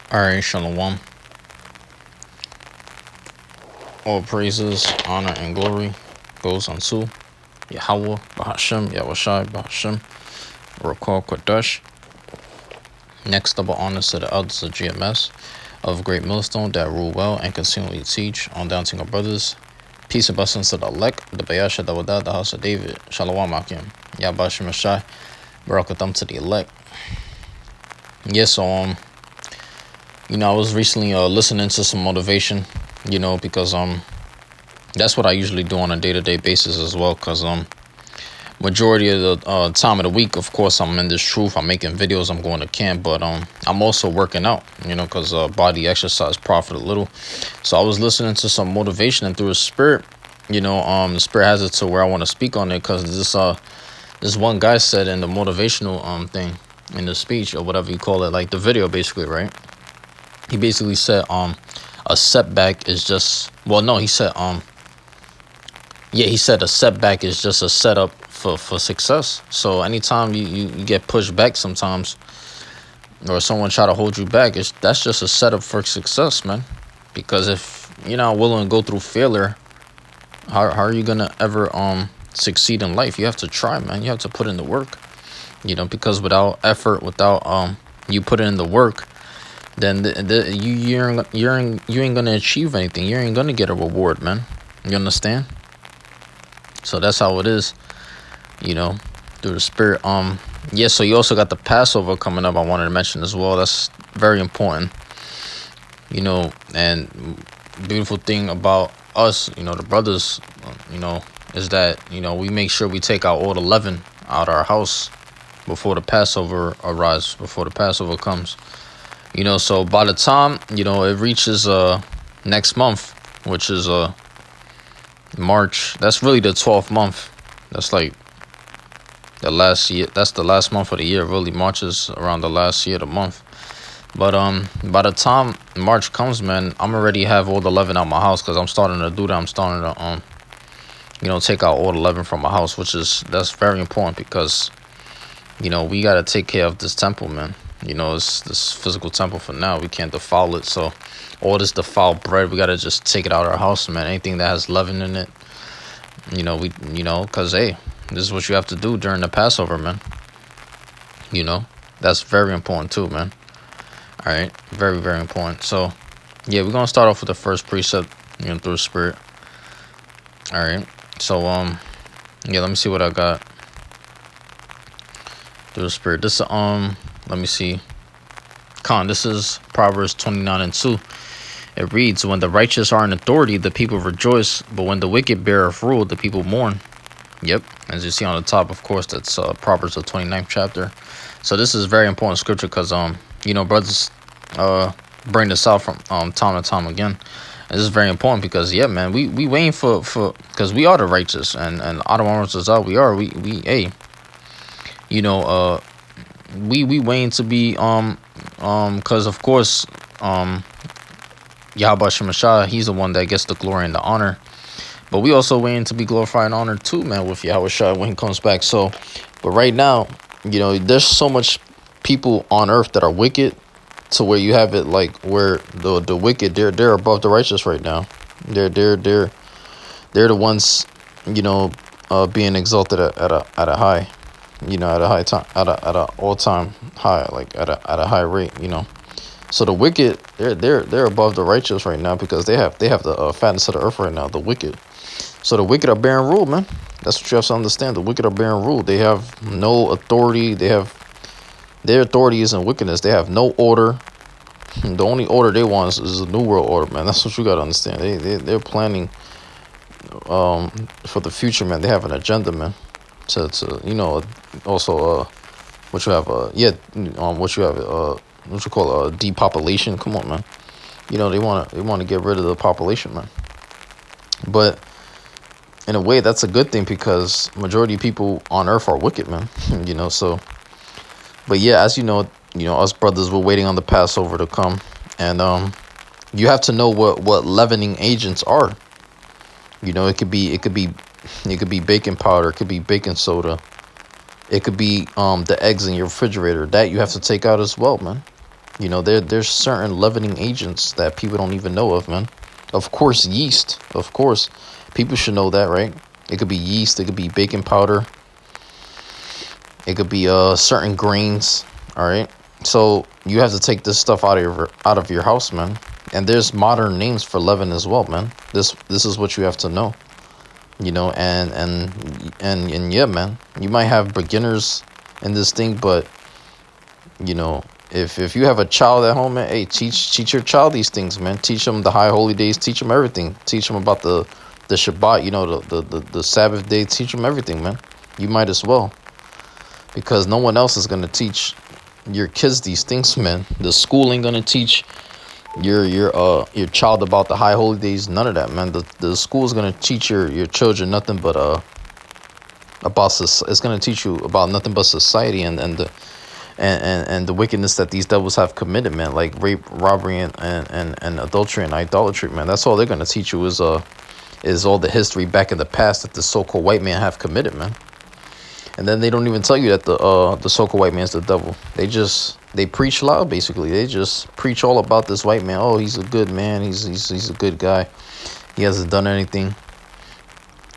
Alright, Shalom. All praises, honor, and glory goes unto Yahweh, Bahashem, Yahushai, Bahashem, Rakal Kodesh. Next, double honors to the elders of GMS of Great Millstone that rule well and continually teach on down to our brothers. Peace and blessings to the elect, the Bayasha Dawadah, the house of David. Shalom Akim. Yahbashim Ashai. Barakatham to the elect. Yes, so I was recently listening to some motivation, because that's what I usually do on a day-to-day basis as well, because majority of the time of the week, of course, I'm in this truth, I'm making videos, I'm going to camp, but I'm also working out, because body exercise profit a little. So I was listening to some motivation, and through the spirit, the spirit has it to where I want to speak on it, because this one guy said in the motivational thing, in the speech or whatever you call it, like the video basically, right? He basically said a setback is just, well, no, he said he said a setback is just a setup for success. So anytime you get pushed back sometimes, or someone try to hold you back, that's just a setup for success, man. Because if you're not willing to go through failure, how are you gonna ever succeed in life? You have to try, man. You have to put in the work, because without effort, without you put in the work, then you ain't gonna achieve anything. You ain't gonna get a reward, man. You understand? So that's how it is, through the spirit. So you also got the Passover coming up. I wanted to mention as well. That's very important, and beautiful thing about us, the brothers, is that, we make sure we take out all the leaven out of our house before the Passover arrives, before the Passover comes. So by the time, it reaches next month, which is March, that's really the 12th month. That's like the last year. That's the last month of the year. Really, March is around the last year of the month. But by the time March comes, man, I'm already have all the leaven out my house, because I'm starting to do that. I'm starting to take out all the leaven from my house, that's very important, because we got to take care of this temple, man. It's this physical temple for now. We can't defile it. So all this defiled bread, we got to just take it out of our house, man. Anything that has leaven in it, because, hey, this is what you have to do during the Passover, man. That's very important too, man. All right. Very, very important. So, yeah, we're going to start off with the first precept, through the spirit. All right. So, let me see what I got. Through the spirit. This, let me see. This is Proverbs 29:2. It reads, "When the righteous are in authority, the people rejoice, but when the wicked beareth rule, the people mourn." Yep, as you see on the top, of course, that's Proverbs, the 29th chapter. So this is very important scripture, because brothers bring this out from time to time again. And this is very important because, yeah, man, we waiting for because we are the righteous, and Adonai says, we are, we hey, we waiting to be because of course Yahweh Shemashah, he's the one that gets the glory and the honor, but we also waiting to be glorified and honored too, man, with Yahweh Shai when he comes back. So, but right now, there's so much people on earth that are wicked, to where you have it like where the wicked, they're above the righteous right now. They're the ones, being exalted at a high, at a high time, at a all-time high, like at a high rate, So the wicked, they're above the righteous right now, because they have the fatness of the earth right now, the wicked. So the wicked are bearing rule, man. That's what you have to understand. The wicked are bearing rule. They have no authority. Their authority is in wickedness. They have no order. The only order they want is a new world order, man. That's what you gotta understand. They're planning for the future, man. They have an agenda, man. To also what you have what you call depopulation. Come on, man. They want to get rid of the population, man. But in a way, that's a good thing, because majority of people on earth are wicked, man. So, but yeah, as us brothers, we're waiting on the Passover to come, and you have to know what leavening agents are. It could be baking powder, it could be baking soda, it could be the eggs in your refrigerator. That you have to take out as well, man. You know, there's certain leavening agents that people don't even know of, man. Of course, yeast. Of course, people should know that, right? It could be yeast. It could be baking powder. It could be certain grains. All right. So you have to take this stuff out of your house, man. And there's modern names for leaven as well, man. This is what you have to know. You know, and yeah, man. You might have beginners in this thing, but you know, if you have a child at home, man, hey, teach your child these things, man. Teach them the high holy days. Teach them everything. Teach them about the Shabbat. You know, the Sabbath day. Teach them everything, man. You might as well, because no one else is gonna teach your kids these things, man. The school ain't gonna teach your child about the high holy days. None of that, man. The school is gonna teach your children nothing but it's gonna teach you about nothing but society and the wickedness that these devils have committed, man, like rape, robbery, and adultery and idolatry, man. That's all they're gonna teach you is all the history back in the past that the so-called white man have committed, man. And then they don't even tell you that the so-called white man is the devil. They preach loud, basically. They just preach all about this white man. Oh, he's a good man. He's a good guy. He hasn't done anything.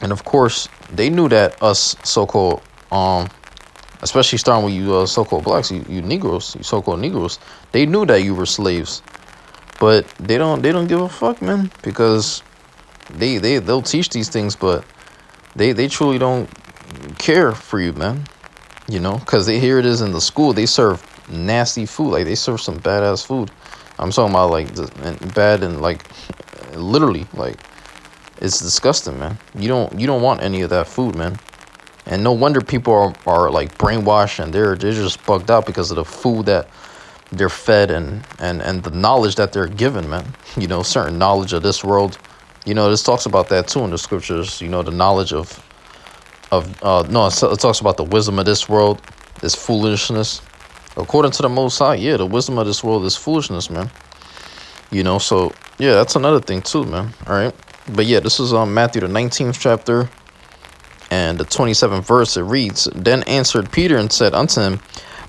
And of course, they knew that us so-called especially starting with you so-called blacks, you Negroes, you so-called Negroes, they knew that you were slaves, but they don't give a fuck, man, because they'll teach these things, but they truly don't care for you, man. You know, because here it is in the school, they serve nasty food, like they serve some badass food. I'm talking about like bad and like literally, like it's disgusting, man. You don't want any of that food, man. And no wonder people are like brainwashed and they're just bugged out because of the food that they're fed and the knowledge that they're given, man. You know, certain knowledge of this world. You know, this talks about that too in the scriptures. You know, the knowledge it talks about the wisdom of this world, this foolishness. According to the Most High, yeah, the wisdom of this world is foolishness, man. You know, so yeah, that's another thing too, man. All right, but yeah, this is Matthew the 19th chapter. And the 27th verse, it reads, Then answered Peter and said unto him,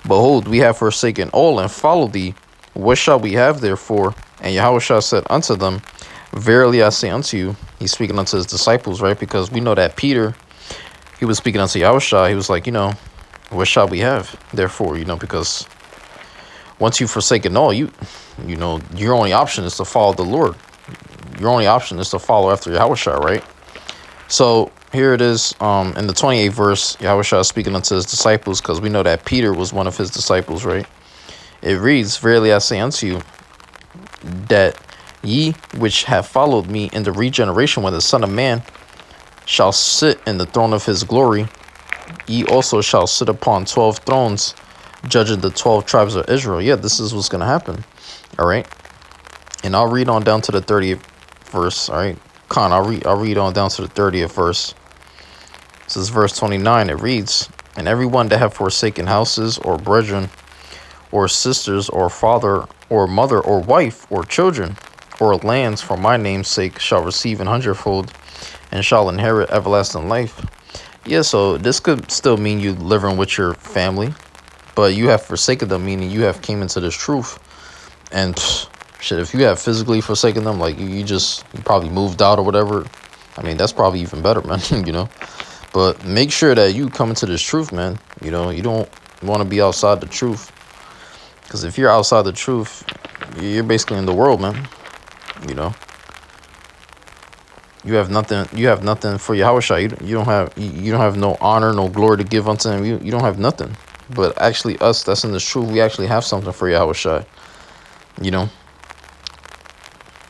Behold, we have forsaken all and followed thee. What shall we have therefore? And Yahushua said unto them, Verily I say unto you, he's speaking unto his disciples, right? Because we know that Peter, he was speaking unto Yahushua. He was like, you know, what shall we have therefore? You know, because once you've forsaken all, you know, your only option is to follow the Lord. Your only option is to follow after Yahushua, right? So here it is in the 28th verse, Yahushua is speaking unto his disciples, because we know that Peter was one of his disciples, right? It reads, Verily I say unto you, that ye which have followed me in the regeneration when the Son of Man shall sit in the throne of his glory, ye also shall sit upon 12 thrones, judging the 12 tribes of Israel. Yeah, this is what's going to happen. All right. And I'll read on down to the 30th verse. All right. I'll read on down to the 30th verse. This is verse 29. It reads, And everyone that have forsaken houses, or brethren, or sisters, or father, or mother, or wife, or children, or lands for my name's sake shall receive 100-fold, and shall inherit everlasting life. Yeah, so this could still mean you living with your family, but you have forsaken them, meaning you have came into this truth. And shit, if you have physically forsaken them, like you probably moved out or whatever, I mean, that's probably even better, man. You know, but make sure that you come into this truth, man. You know, you don't want to be outside the truth, because if you're outside the truth, you're basically in the world, man. You know, you have nothing. You have nothing for Yahushua. You don't have no honor, no glory to give unto him. You don't have nothing. But actually, us that's in the truth, we actually have something for Yahushua. You know.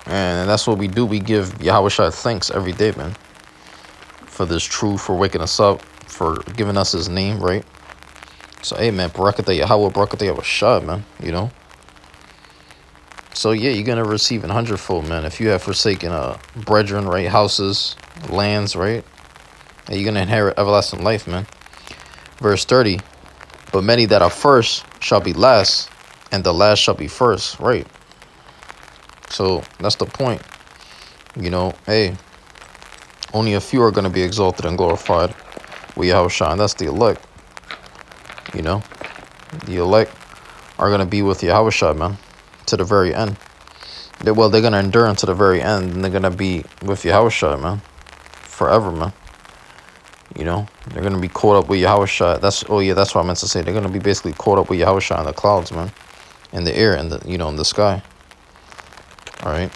And that's what we do. We give Yahushua thanks every day, man, for this truth, for waking us up, for giving us his name, right? So, hey, man, Barakatah Yahweh, Barakatah Yahushua, man, you know? So, yeah, you're going to receive 100-fold, man. If you have forsaken brethren, right, houses, lands, right, and you're going to inherit everlasting life, man. Verse 30, But many that are first shall be last, and the last shall be first, right? So that's the point. You know, hey, only a few are going to be exalted and glorified with Yahushua, and that's the elect. You know, the elect are going to be with Yahushua, man. to the very end. They're gonna endure until the very end, and they're gonna be with Yahushua, man, forever, man. You know, they're gonna be caught up with Yahushua. That's what I meant to say. They're gonna be basically caught up with Yahushua in the clouds, man, in the air, in the in the sky. All right.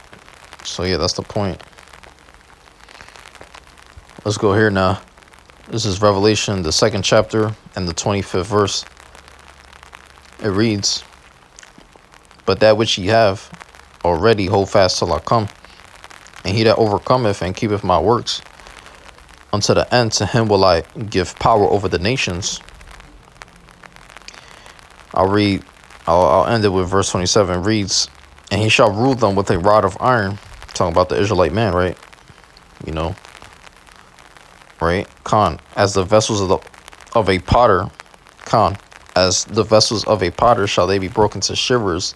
So yeah, that's the point. Let's go here now. This is Revelation, the 2nd chapter and the 25th verse. It reads, "But that which ye have already hold fast till I come. And he that overcometh and keepeth my works unto the end, to him will I give power over the nations." I'll end it with verse 27. It reads, "And he shall rule them with a rod of iron." Talking about the Israelite man, right? You know, right? As the vessels of a potter, as the vessels of a potter shall they be broken to shivers,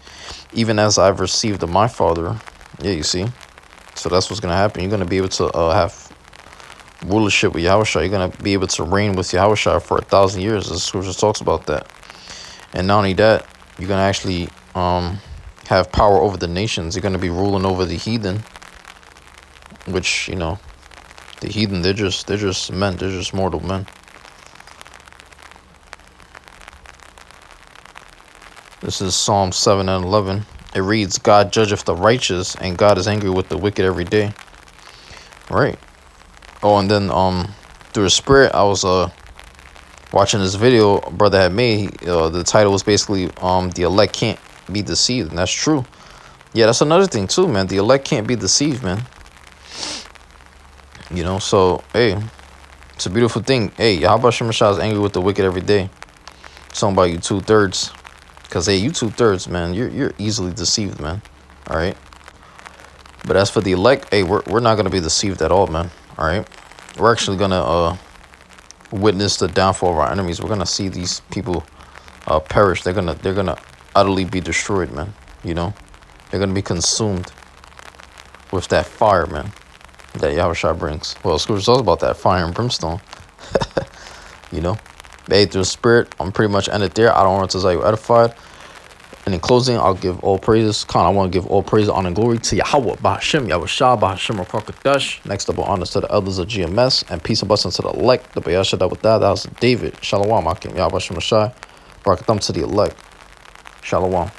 even as I've received of my Father. Yeah, you see. So that's what's gonna happen. You're gonna be able to have rulership with Yahushua. You're gonna be able to reign with Yahushua for 1,000 years. The scripture talks about that. And not only that, you're gonna actually have power over the nations. You're gonna be ruling over the heathen, which the heathen, they're just men. They're just mortal men. This is Psalm 7 and 11. It reads, "God judgeth the righteous, and God is angry with the wicked every day." Right. Oh, and then through the Spirit, I was watching this video a brother had made. The title was basically "The elect can't be deceived," and that's true. Yeah, that's another thing too, man. The elect can't be deceived, man. So hey, it's a beautiful thing. Hey, Yahweh Shemashah is angry with the wicked every day. Talking about you 2/3. Because, hey, you 2/3, man, you're easily deceived, man. All right. But as for the elect, hey, we're not going to be deceived at all, man. All right. We're actually going to witness the downfall of our enemies. We're going to see these people perish. They're going to utterly be destroyed, man. They're going to be consumed with that fire, man, that Yahushua brings. Well, scripture talks about that fire and brimstone. Hey, through the Spirit, I'm pretty much ended there. I don't want to say you edified. And in closing, I'll give all praises. I want to give all praise, honor, and glory to Yahweh, Bahashem, Yahushua, Bahashem, Rakakadash. Next up, honors to the elders of GMS, and peace and blessings to the elect, the Bayasha that with that house of David. Shalom, Akim, Yahweh Shemashai. Barakatam to the elect. Shalom.